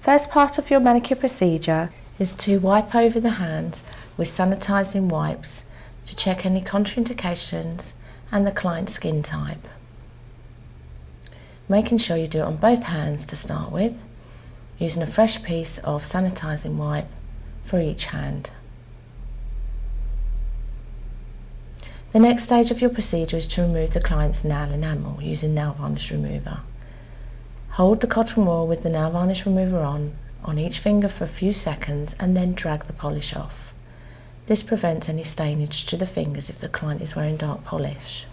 First part of your manicure procedure is to wipe over the hands with sanitising wipes to check any contraindications and the client's skin type. Making sure you do it on both hands to start with, using a fresh piece of sanitising wipe for each hand. The next stage of your procedure is to remove the client's nail enamel using nail varnish remover. Hold the cotton wool with the nail varnish remover on each finger for a few seconds and then drag the polish off. This prevents any stainage to the fingers if the client is wearing dark polish.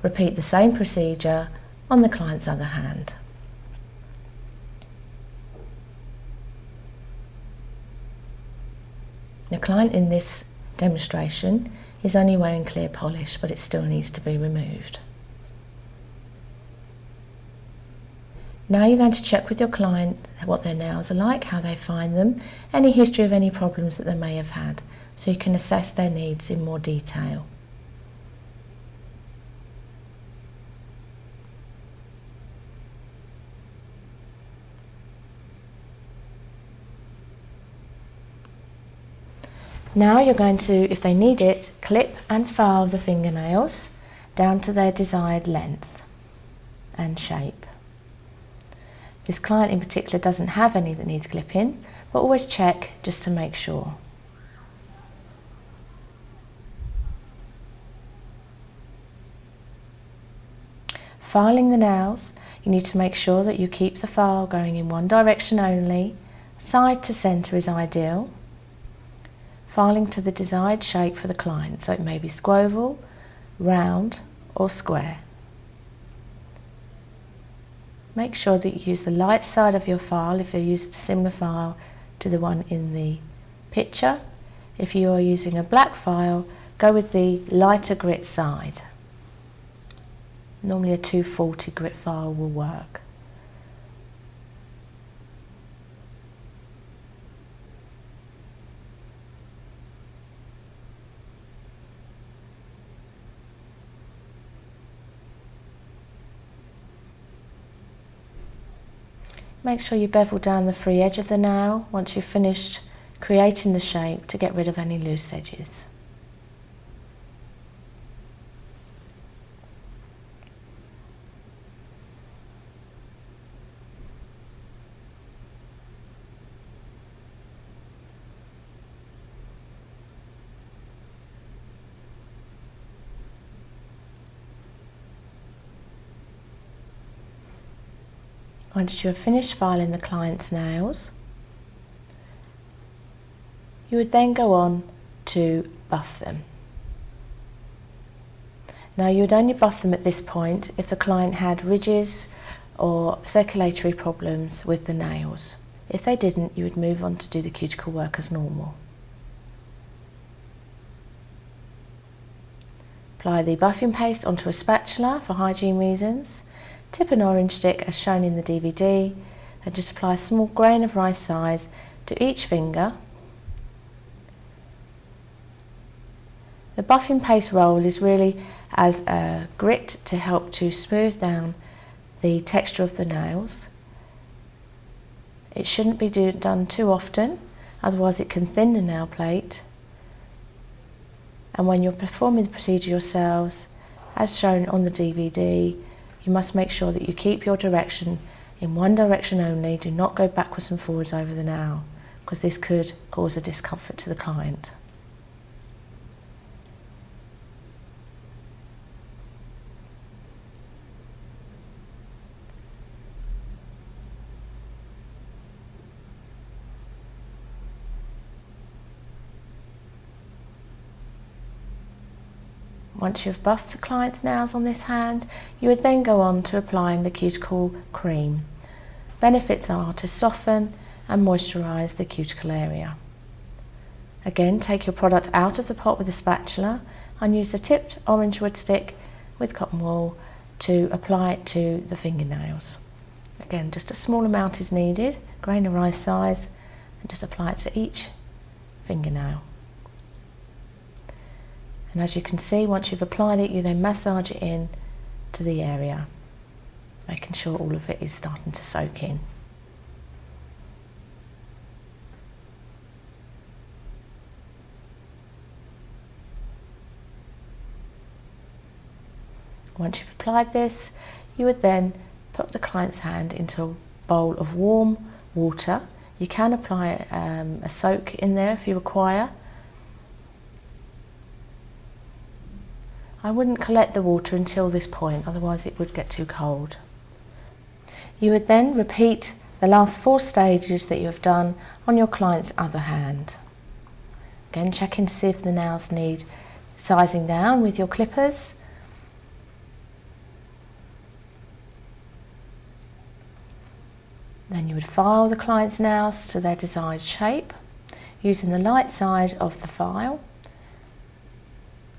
Repeat the same procedure on the client's other hand. The client in this demonstration is only wearing clear polish, but it still needs to be removed. Now you're going to check with your client what their nails are like, how they find them, any history of any problems that they may have had, so you can assess their needs in more detail. Now you're going to, if they need it, clip and file the fingernails down to their desired length and shape. This client in particular doesn't have any that needs clipping, but always check just to make sure. Filing the nails, you need to make sure that you keep the file going in one direction only. Side to centre is ideal. Filing to the desired shape for the client, so it may be squoval, round or square. Make sure that you use the light side of your file if you're using a similar file to the one in the picture. If you are using a black file, go with the lighter grit side. Normally a 240 grit file will work. Make sure you bevel down the free edge of the nail once you've finished creating the shape to get rid of any loose edges. Once you have finished filing the client's nails, you would then go on to buff them. Now you would only buff them at this point if the client had ridges or circulatory problems with the nails. If they didn't, you would move on to do the cuticle work as normal. Apply the buffing paste onto a spatula for hygiene reasons. Tip an orange stick as shown in the DVD and just apply a small grain of rice size to each finger. The buffing paste roll is really as a grit to help to smooth down the texture of the nails. It shouldn't be done too often, otherwise it can thin the nail plate. And when you're performing the procedure yourselves, as shown on the DVD, you must make sure that you keep your direction in one direction only. Do not go backwards and forwards over the nail, because this could cause a discomfort to the client. Once you've buffed the client's nails on this hand, you would then go on to applying the cuticle cream. Benefits are to soften and moisturise the cuticle area. Again, take your product out of the pot with a spatula and use a tipped orange wood stick with cotton wool to apply it to the fingernails. Again, just a small amount is needed, grain of rice size, and just apply it to each fingernail. And as you can see, once you've applied it, you then massage it in to the area, making sure all of it is starting to soak in. Once you've applied this, you would then put the client's hand into a bowl of warm water. You can apply a soak in there if you require. I wouldn't collect the water until this point, otherwise it would get too cold. You would then repeat the last 4 stages that you have done on your client's other hand. Again, checking to see if the nails need sizing down with your clippers. Then you would file the client's nails to their desired shape using the light side of the file,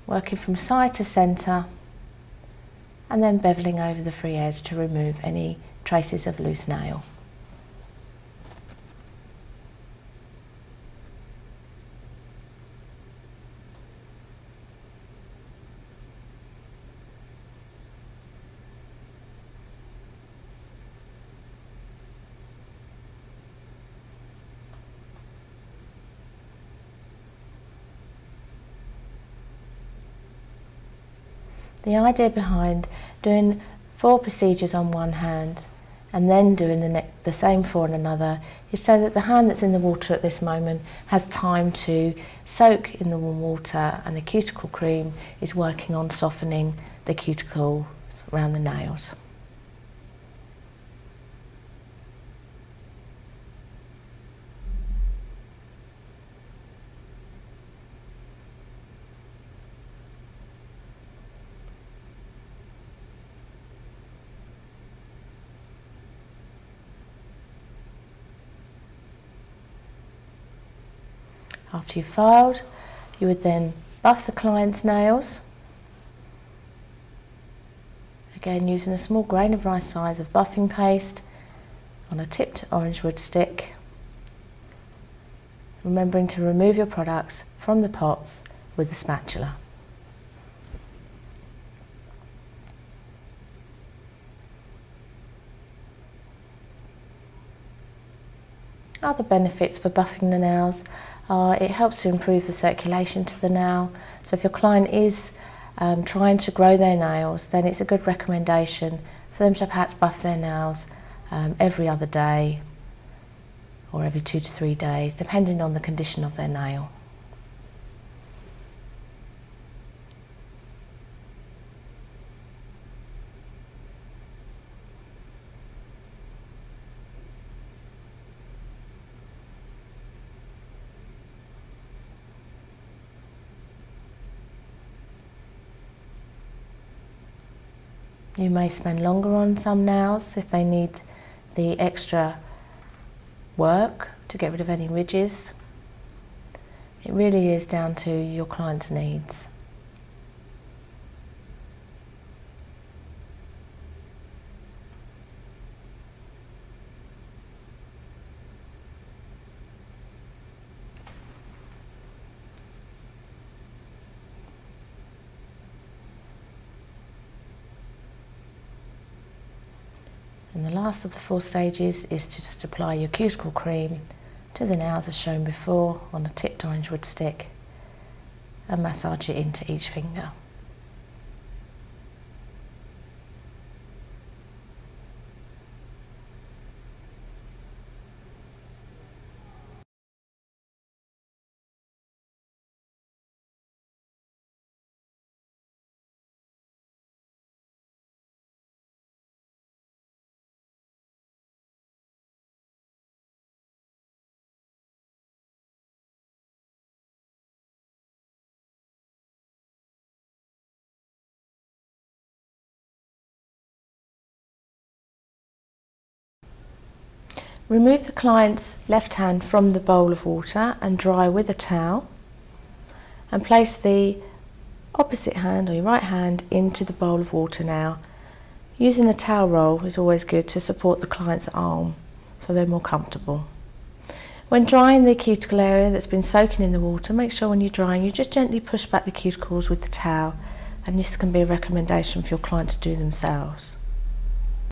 working from side to centre and then bevelling over the free edge to remove any traces of loose nail. The idea behind doing 4 procedures on one hand and then doing the same 4 on another is so that the hand that's in the water at this moment has time to soak in the warm water, and the cuticle cream is working on softening the cuticles around the nails. After you've filed, you would then buff the client's nails, again using a small grain of rice size of buffing paste on a tipped orange wood stick, remembering to remove your products from the pots with the spatula. Other benefits for buffing the nails are it helps to improve the circulation to the nail. So if your client is trying to grow their nails, then it's a good recommendation for them to perhaps buff their nails every other day or every 2 to 3 days, depending on the condition of their nail. You may spend longer on some nails if they need the extra work to get rid of any ridges. It really is down to your client's needs. And the last of the 4 stages is to just apply your cuticle cream to the nails as shown before on a tipped orange wood stick and massage it into each finger. Remove the client's left hand from the bowl of water and dry with a towel, and place the opposite hand or your right hand into the bowl of water now. Using a towel roll is always good to support the client's arm so they're more comfortable. When drying the cuticle area that's been soaking in the water, make sure when you're drying you just gently push back the cuticles with the towel, and this can be a recommendation for your client to do themselves.